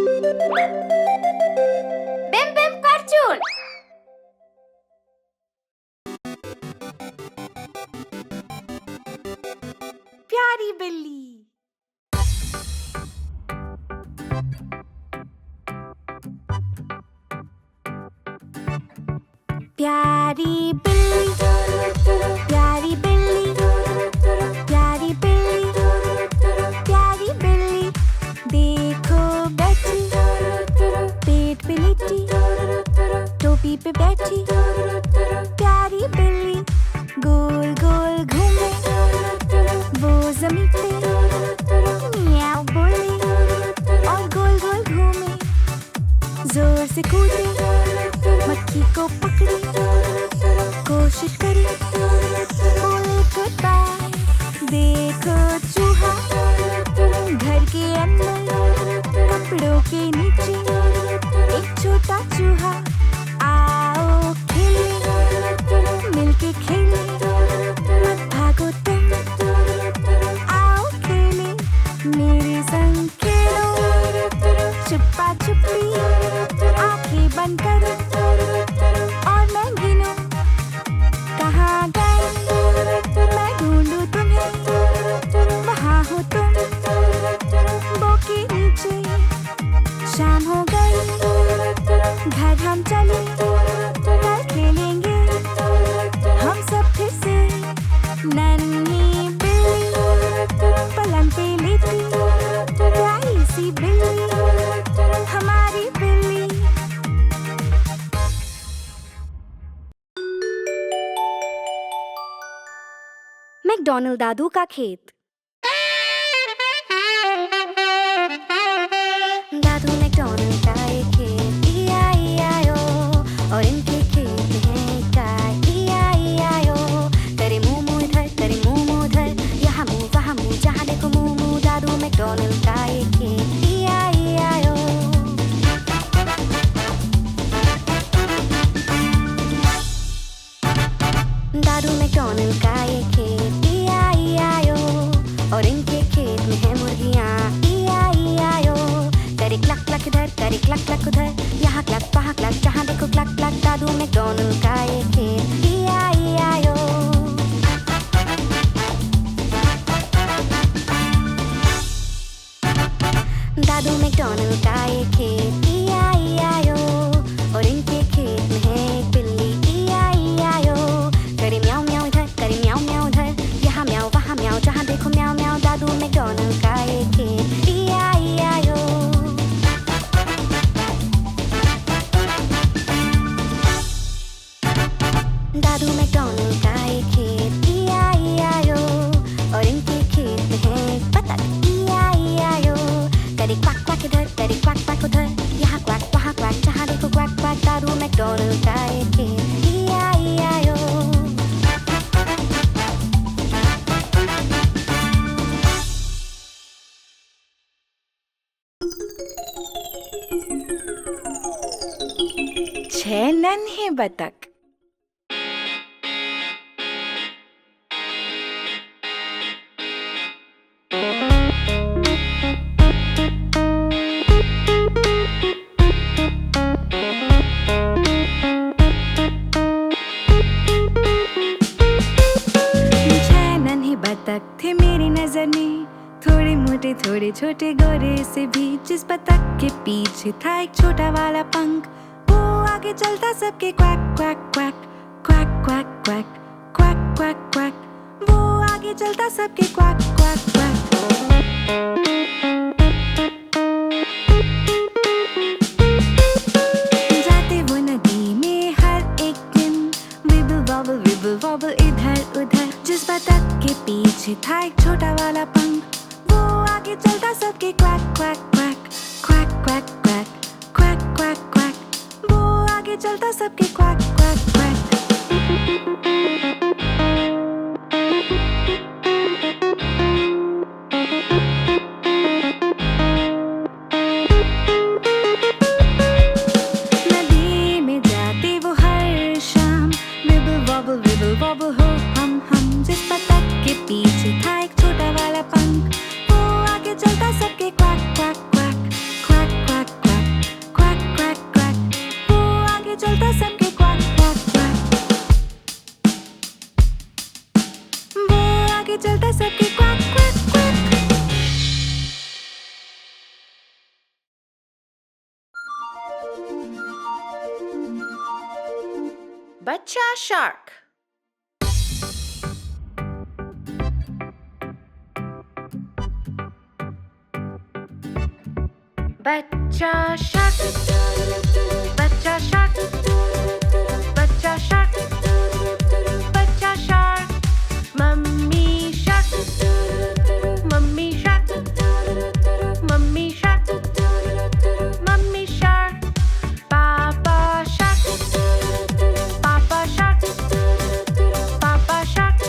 बिम बिम cartoon. प्यारी बिल्ली। प्यारी बिल्ली, प्यारी बिल्ली, प्यारी बिल्ली, प्यारी बिल्ली, देखो बैठी पेट पे लिटी, टोपी पे बैठी। प्यारी बिल्ली गोल गोल घूमे, वो जमीन पे मियाओ बोले और गोल गोल घूमे, जोर से कूदे, मक्खी को पकड़े, कोशिश करे, बोले गुड बाय। देखो चूहा घर के अंदर, कपड़ों के नीचे एक छोटा चूहा। आओ खेले, मिलके खेले, मत भागो तुम, आओ खेले, मेरे संग खेलो, छुपा छुपी, आंखें बंद करो और मैं गिनूं, कहाँ गए मैं ढूंढूं तुम्हें, वहाँ हो तुम, बो के नीचे। शाम हो गई, घर हम चले, कल खेलेंगे हम सब फिर से। नन्ही बिल्ली पलंग पे लेटी, प्यारी सी बिल्ली हमारी बिल्ली। मैकडॉनल्ड दादू का खेत। दादू मैकडॉनल्ड का एक खेत, E-I-E-I-O, और इनके खेत में है गाय, E-I-E-I-O। करे मुंह मुंह इधर, करे मुंह मुंह उधर, यहाँ मुंह वहाँ मुंह, जहाँ देखो मुंह मुंह। दादू मैकडॉनल्ड का एक खेत, E-I-E-I-O। दादू मैकडॉनल्ड का एक खेत, E-I-E-I-O, और इनके खेत में है मुर्गियाँ, E-I-E-I-O। करे क्लक क्लक इधर, करे क्लक क्लक उधर, यहाँ क्लक वहाँ क्लक, जहाँ देखो क्लक क्लक। दादू मैकडॉनल्ड का एक खेत, E-I-E-I-O। दादू मैकडॉनल्ड का एक खेत, E-I-E-I-O, और इनके खेत में है एक बिल्ली, E-I-E-I-O। करे म्याऊ म्याऊ इधर, करे म्याऊ म्याऊ उधर, यहाँ म्याऊ वहाँ म्याऊ, जहाँ देखो म्याऊ म्याऊ। दादू मैकडॉनल्ड का एक खेत, E-I-E-I-O। दादू मैकडॉनल्ड का एक खेत, E-I-E-I-O, और इनके खेत में है एक बतख, E-I-E-I-O। करे क्वाक क्वाक इधर, करे क्वाक क्वाक उधर, यहाँ क्वाक वहाँ क्वाक, जहाँ देखो क्वाक क्वाक। दादू मैकडॉनल्ड का एक खेत, E-I-E-I-O। छह नन्हे बतख। बतख थे मेरी नजर में, थोड़े मोटे थोड़े छोटे गोरे से भी। जिस बतख के पीछे था एक छोटा वाला पंख, वो आगे चलता सबके quack quack quack, quack quack quack, quack quack quack. वो आगे चलता सबके क्वैक क्वैक क्वैक। जाते वो नदी में हर एक दिन, विबल वॉबल इधर उधर। जिस बतख के पीछे था एक छोटा वाला पंख, वो आगे चलता सबके quack quack quack, quack quack quack, quack quack quack. वो आगे चलता सबके क्वैक क्वैक क्वैक। नदी में जाते वो हर शाम, विबल वॉबल हो हम। जिस बतख के पीछे था एक छोटा वाला पंख, वो आगे चलता सबके quack quack quack, quack quack बच्चा शार्क. बच्चा शार्क, बच्चा शार्क, बच्चा शार्क, बच्चा shark. Mummy shark, mummy shark, mummy shark, mummy shark. पापा शार्क, पापा शार्क, पापा शार्क,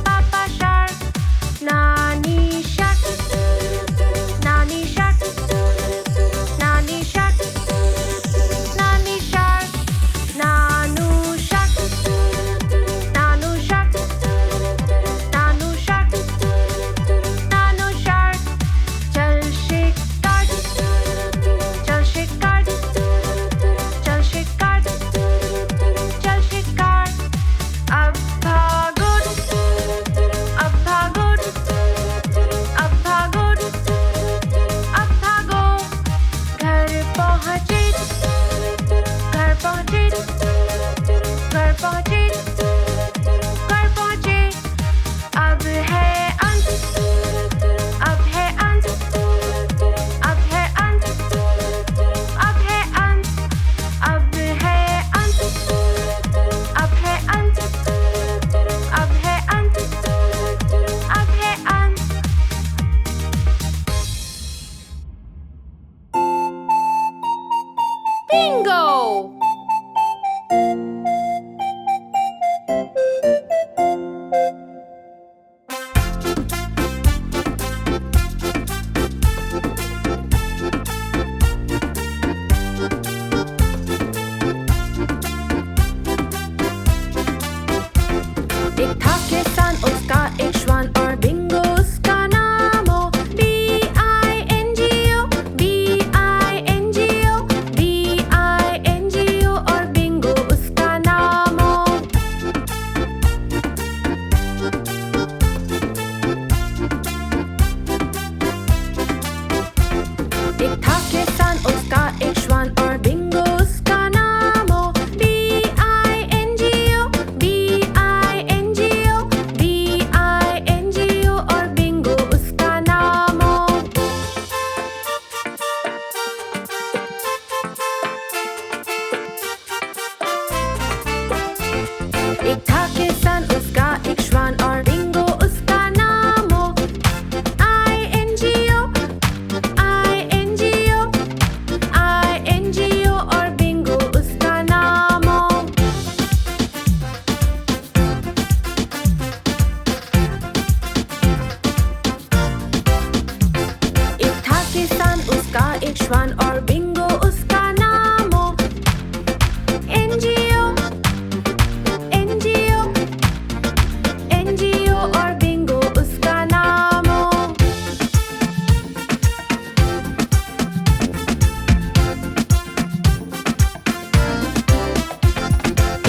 पापा शार्क. नानी शार्क, नानी शार्क, नानी शार्क, नानी शार्क. नानू शार्क, नानू शार्क, नानू शार्क, नानू शार्क. चल शिकार, चल शिकार, चल शिकार, चल शिकार. अब भागो, अब भागो, अब भागो, अब भागो. घर पहुंचे, घर पहुंचे, घर पहुंचे, घर पहुंचे. अब है अंत, अब है अंत, अब है अंत, अब है अंत, अब है अंत, अब है अंत, अब है अंत, अब है अंत. Bingo! एक था किसान, उसका एक श्वान और बिंगो उसका नाम हो. B-I-N-G-O, B-I-N-G-O, B-I-N-G-O और बिंगो उसका नाम हो. एक था किसान, उसका एक श्वान और बिंगो उसका नाम हो. B-I-N-G-O, B-I-N-G-O, B-I-N-G-O और बिंगो उसका नाम हो. एक था किसान, उसका एक श्वान और बिंगो उसका नाम हो. I-N-G-O, I-N-G-O, I-N-G-O और बिंगो उसका नाम हो. एक था किसान, उसका एक श्वान और बिंगो उसका नाम हो. N-G-O, N-G-O, N-G-O और बिंगो उसका नाम हो.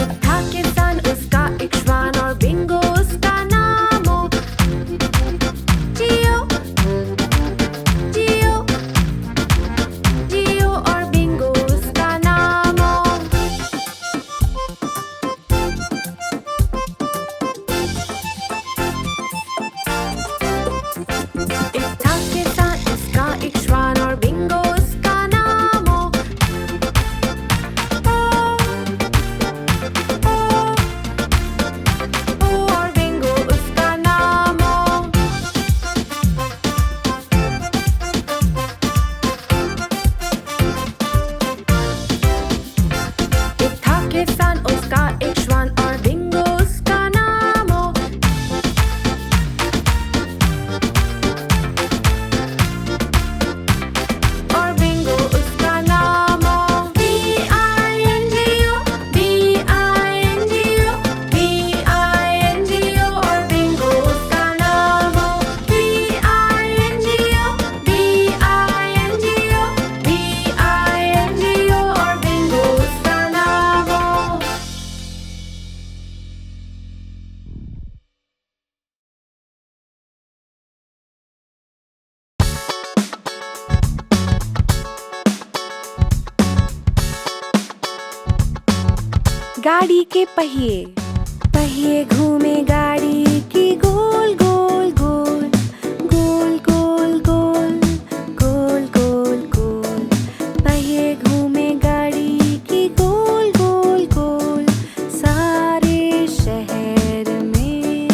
एक था किसान, उसका एक श्वान और बिंगो उसका नाम हो. G-O, G-O, G-O और बिंगो उसका नाम हो. एक था किसान, उसका एक श्वान और बिंगो उसका नाम हो. ओ और बिंगो उसका नाम हो. एक था किसान, उसका एक श्वान और बिंगो उसका नाम हो. गाड़ी के पहिए, पहिए घूमे गाड़ी की गोल गोल गोल, गोल गोल गोल, गोल गोल गोल। पहिए घूमे गाड़ी की गोल गोल गोल, सारे शहर में।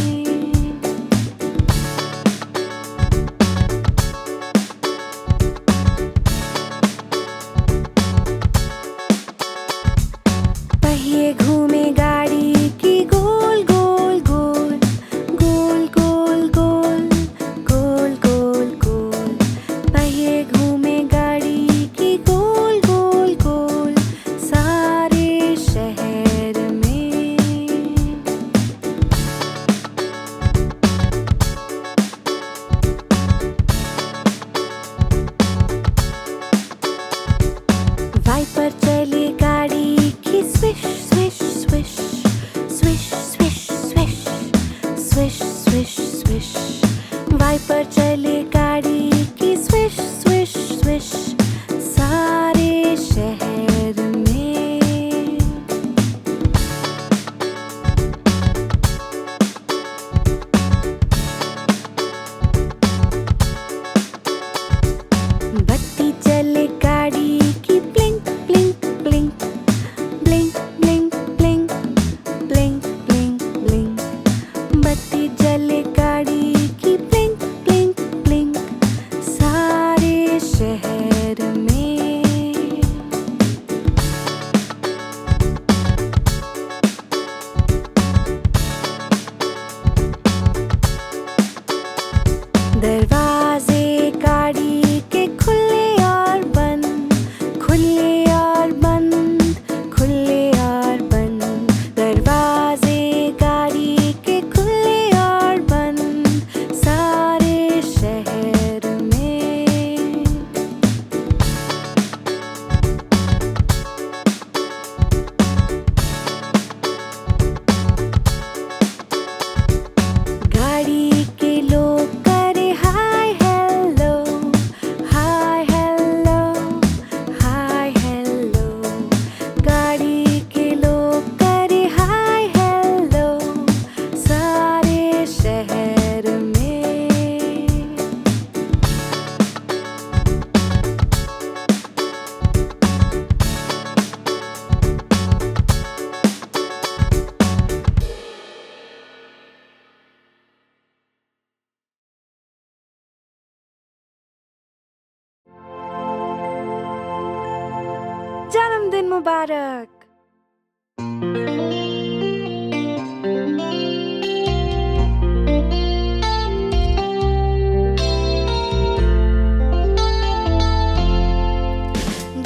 पहिए घूमे गाड़ी की गोल गोल गोल, गोल गोल गोल, गोल गोल गोल। पहिए घूमे गाड़ी की गोल गोल गोल, सारे शहर में। वाइपर चली गाड़ी की swish swish swish, swish swish swish, swish swish swish. Wiper चली गाड़ी की स्विश स्विश स्विश, सारे शहर में। बत्ती चले गाड़ी की blink blink blink, blink blink blink, blink blink blink. बत्ती जले गाड़ी की ब्लिंक ब्लिंक ब्लिंक, सारे शहर में। दरवाजे गाड़ी के खुले और बंद, खुले और बंद, खुले और बंद। दरवाजे गाड़ी के खुले और बंद, सारे शहर में। गाड़ी के लोग करे hi hello, hi hello, hi hello. गाड़ी के लोग करे हाय हेलो, सारे शहर में। जन्मदिन मुबारक।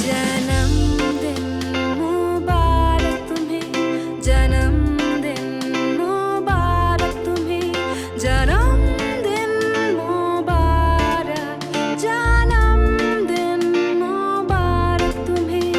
जन्मदिन मुबारक तुम्हें, जन्मदिन मुबारक तुम्हें, जन्मदिन मुबारक, जन्मदिन मुबारक तुम्हें।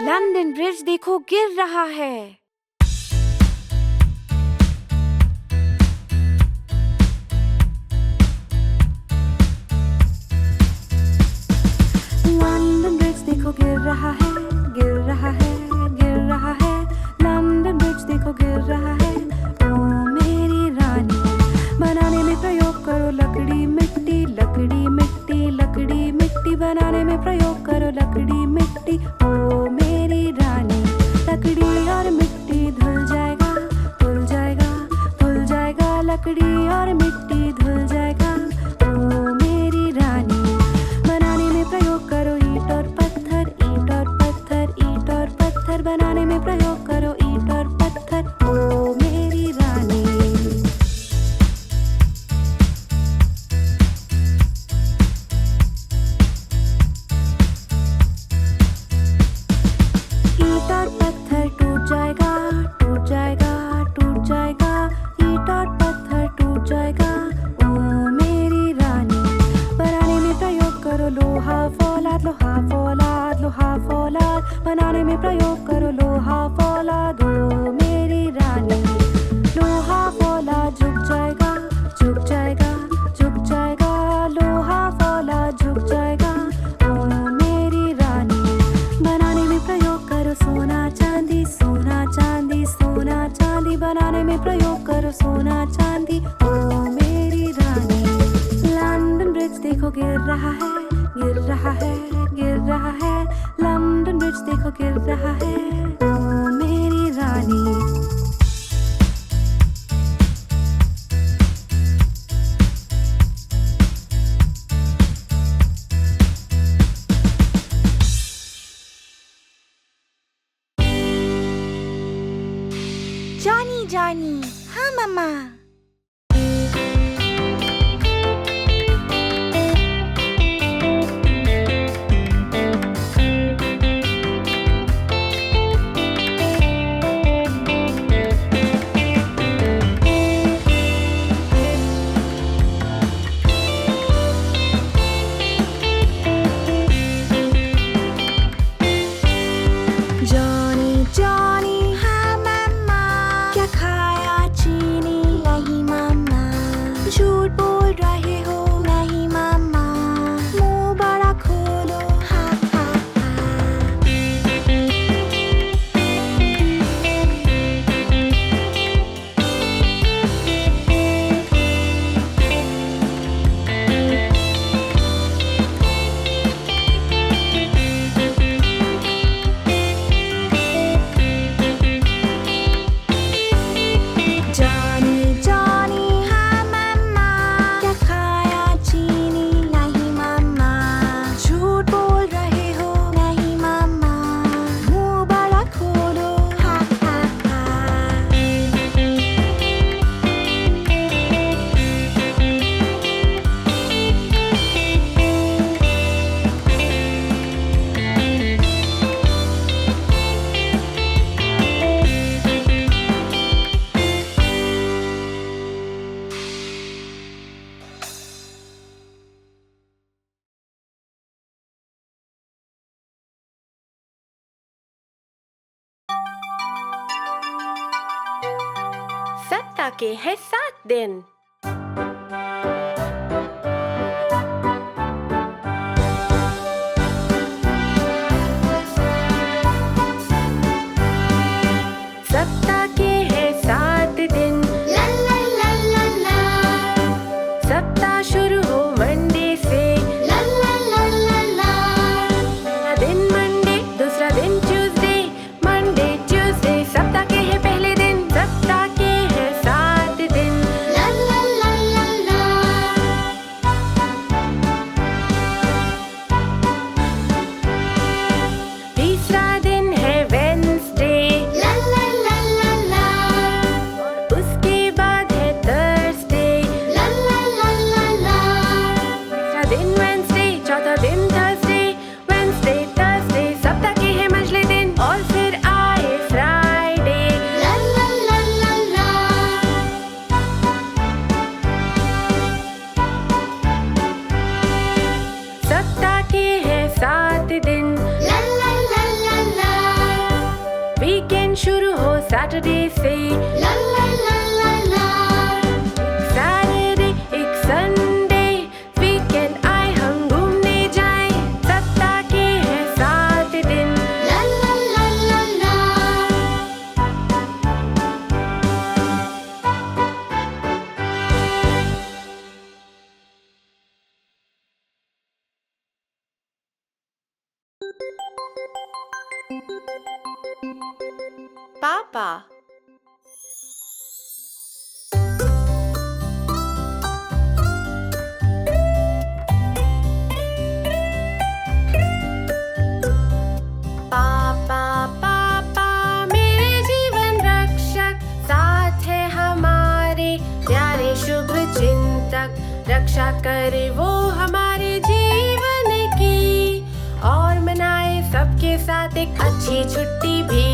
लंदन ब्रिज देखो गिर रहा है। लंदन ब्रिज देखो गिर रहा है, गिर रहा है, गिर रहा है। लंदन ब्रिज देखो गिर रहा है। ओ मेरी रानी, बनाने में प्रयोग करो लकड़ी मिट्टी, करो सोना चांदी, ओ मेरी रानी। लंदन ब्रिज देखो गिर रहा है, गिर रहा है, गिर रहा है। लंदन ब्रिज देखो गिर रहा है, ओ मेरी रानी। जॉनी जॉनी, हाँ मम्मा। जॉनी जॉनी, हाँ मम्मा। क्या खाया चीनी? नहीं मम्मा। झूठ बोल रहे हो? नहीं मम्मा। मुंह बड़ा खोलो, हाँ हाँ जॉनी जॉनी, हाँ मम्मा। क्या खाया चीनी? नहीं मम्मा। झूठ बोल रहे हो? नहीं मम्मा। मुंह बड़ा खोलो, हाँ हाँ हाँ सप्ताह के है 7 दिन। सप्ताह के है 7 दिन। ला ला ला ला ला। सप्ताह शुरू हो मंडे से। ला ला ला ला ला। पहला दिन मंडे, दूसरा दिन ट्यूसडे। मंडे ट्यूसडे सप्ताह के है पहले दिन। सप्ताह के है 7 दिन। ला ला ला ला ला। तीसरा दिन है वेडनेसडे। ला ला ला ला ला। उसके बाद है थर्सडे। ला ला ला ला ला। तीसरा दिन वेडनेसडे, चौथा दिन थर्सडे। वेडनेसडे थर्सडे सप्ताह के है मंझले दिन। और फिर आए फ्राइडे। ला ला ला ला ला। सप्ताह के है 7 दिन। ला ला ला ला ला। वीकेंड शुरू हो सैटरडे से। ला ला ला ला ला। सैटरडे एक संडे, वीकेंड आए हम घूमने जाएं। सप्ताह के है 7 दिन। ला ला ला ला ला। पापा। पापा पापा मेरे जीवन रक्षक, साथ है हमारे प्यारे शुभ चिंतक। रक्षा करे वो हमारे जीवन की, और मनाए सबके साथ एक अच्छी छुट्टी भी।